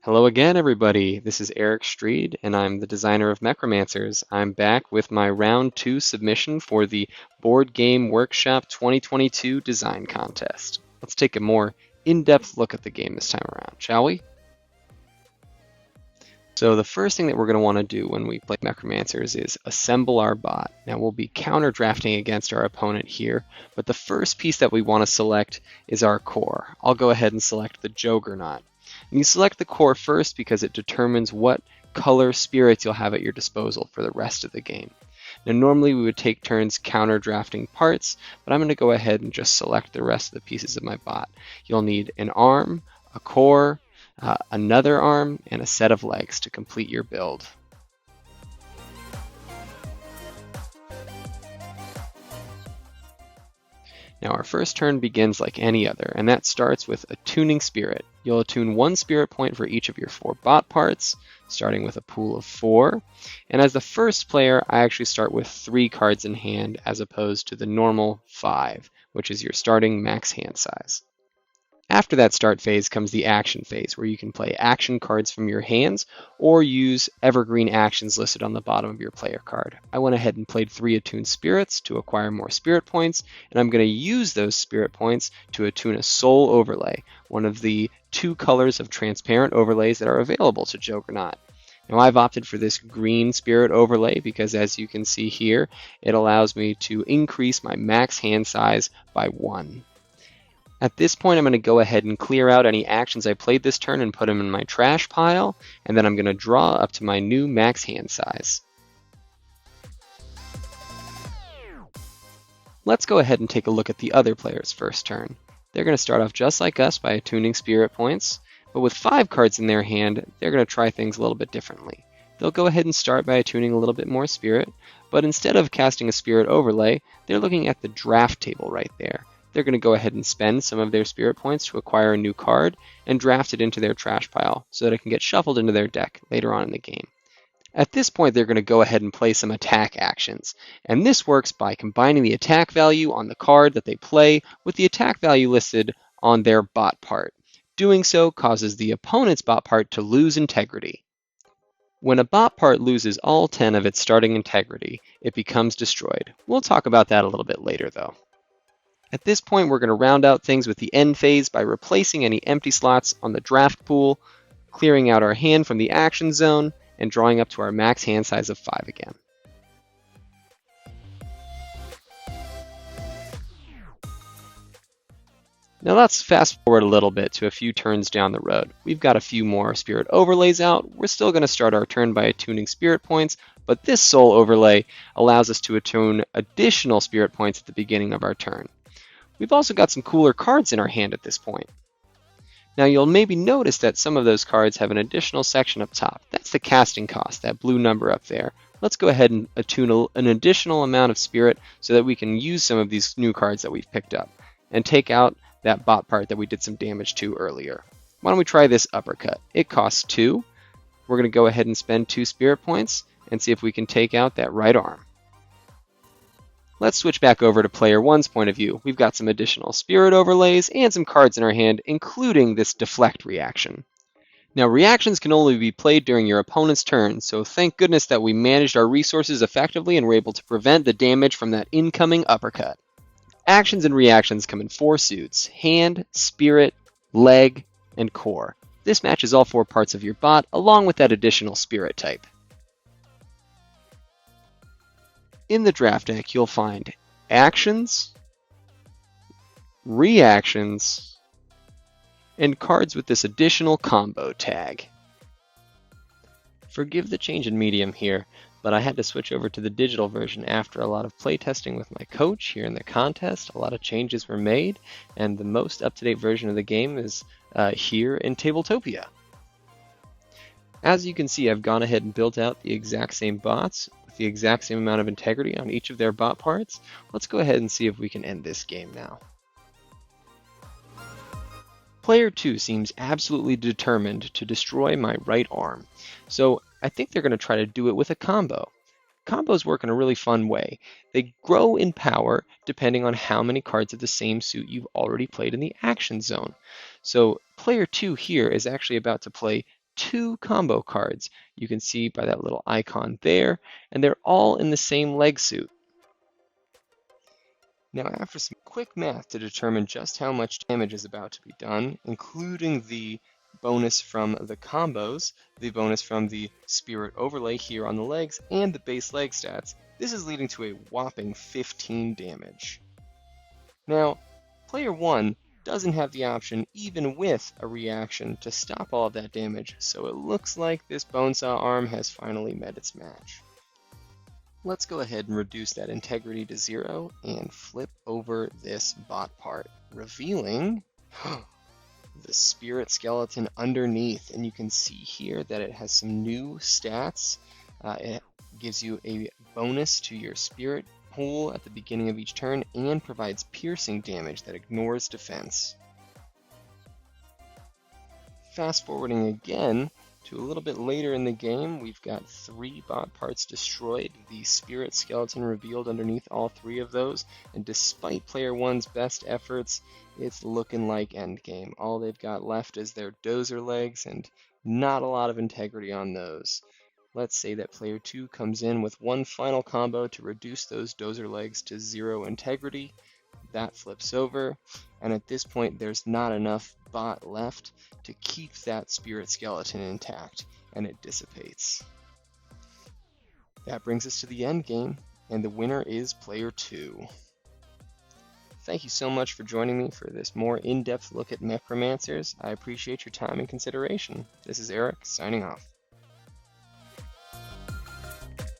Hello again, everybody. This is Eric Streed, and I'm the designer of MECHROMANCERS. I'm back with my round 2 submission for the Board Game Workshop 2022 Design Contest. Let's take a more in-depth look at the game this time around, shall we? So the first thing that we're going to want to do when we play MECHROMANCERS is assemble our bot. Now we'll be counter drafting against our opponent here, but the first piece that we want to select is our core. I'll go ahead and select the Juggernaut. And you select the core first because it determines what color spirits you'll have at your disposal for the rest of the game. Now normally we would take turns counter drafting parts, but I'm going to go ahead and just select the rest of the pieces of my bot. You'll need an arm, a core, another arm, and a set of legs to complete your build. Now our first turn begins like any other, and that starts with attuning spirit. You'll attune 1 spirit point for each of your 4 bot parts, starting with a pool of 4. And as the first player, I actually start with 3 cards in hand as opposed to the normal 5, which is your starting max hand size. After that start phase comes the action phase, where you can play action cards from your hands or use evergreen actions listed on the bottom of your player card. I went ahead and played 3 attuned spirits to acquire more spirit points, and I'm going to use those spirit points to attune a soul overlay, one of the 2 colors of transparent overlays that are available to Juggernaut. Now I've opted for this green spirit overlay because, as you can see here, it allows me to increase my max hand size by 1. At this point, I'm going to go ahead and clear out any actions I played this turn and put them in my trash pile, and then I'm going to draw up to my new max hand size. Let's go ahead and take a look at the other player's first turn. They're going to start off just like us by attuning spirit points, but with 5 cards in their hand, they're going to try things a little bit differently. They'll go ahead and start by attuning a little bit more spirit, but instead of casting a spirit overlay, they're looking at the draft table right there. They're going to go ahead and spend some of their spirit points to acquire a new card and draft it into their trash pile so that it can get shuffled into their deck later on in the game. At this point, they're going to go ahead and play some attack actions, and this works by combining the attack value on the card that they play with the attack value listed on their bot part. Doing so causes the opponent's bot part to lose integrity. When a bot part loses all 10 of its starting integrity, it becomes destroyed. We'll talk about that a little bit later, though. At this point, we're going to round out things with the end phase by replacing any empty slots on the draft pool, clearing out our hand from the action zone, and drawing up to our max hand size of 5 again. Now let's fast forward a little bit to a few turns down the road. We've got a few more spirit overlays out. We're still going to start our turn by attuning spirit points, but this soul overlay allows us to attune additional spirit points at the beginning of our turn. We've also got some cooler cards in our hand at this point. Now you'll maybe notice that some of those cards have an additional section up top. That's the casting cost, that blue number up there. Let's go ahead and attune an additional amount of spirit so that we can use some of these new cards that we've picked up and take out that bot part that we did some damage to earlier. Why don't we try this uppercut? It costs 2. We're going to go ahead and spend 2 spirit points and see if we can take out that right arm. Let's switch back over to player 1's point of view. We've got some additional spirit overlays and some cards in our hand, including this deflect reaction. Now, reactions can only be played during your opponent's turn, so thank goodness that we managed our resources effectively and were able to prevent the damage from that incoming uppercut. Actions and reactions come in 4 suits: hand, spirit, leg, and core. This matches all 4 parts of your bot, along with that additional spirit type. In the draft deck, you'll find actions, reactions, and cards with this additional combo tag. Forgive the change in medium here, but I had to switch over to the digital version after a lot of playtesting with my coach here in the contest. A lot of changes were made, and the most up-to-date version of the game is here in Tabletopia. As you can see, I've gone ahead and built out the exact same bots with the exact same amount of integrity on each of their bot parts. Let's go ahead and see if we can end this game now. Player 2 seems absolutely determined to destroy my right arm, so I think they're going to try to do it with a combo. Combos work in a really fun way. They grow in power depending on how many cards of the same suit you've already played in the action zone. So player 2 here is actually about to play 2 combo cards. You can see by that little icon there, and they're all in the same leg suit. Now, after some quick math to determine just how much damage is about to be done, including the bonus from the combos, the bonus from the Spirit Overlay here on the legs, and the base leg stats, this is leading to a whopping 15 damage. Now, player 1 doesn't have the option, even with a reaction, to stop all of that damage, so it looks like this Bonesaw arm has finally met its match. Let's go ahead and reduce that integrity to 0 and flip over this bot part, revealing the spirit skeleton underneath. And you can see here that it has some new stats. It gives you a bonus to your spirit pool at the beginning of each turn and provides piercing damage that ignores defense. Fast forwarding again to a little bit later in the game, we've got 3 bot parts destroyed, the spirit skeleton revealed underneath all 3 of those, and despite player 1's best efforts, it's looking like endgame. All they've got left is their dozer legs, and not a lot of integrity on those. Let's say that player 2 comes in with one final combo to reduce those dozer legs to 0 integrity. That flips over, and at this point there's not enough bot left to keep that spirit skeleton intact, and it dissipates. That brings us to the end game, and the winner is player 2. Thank you so much for joining me for this more in-depth look at Mechromancers. I appreciate your time and consideration. This is Eric, signing off.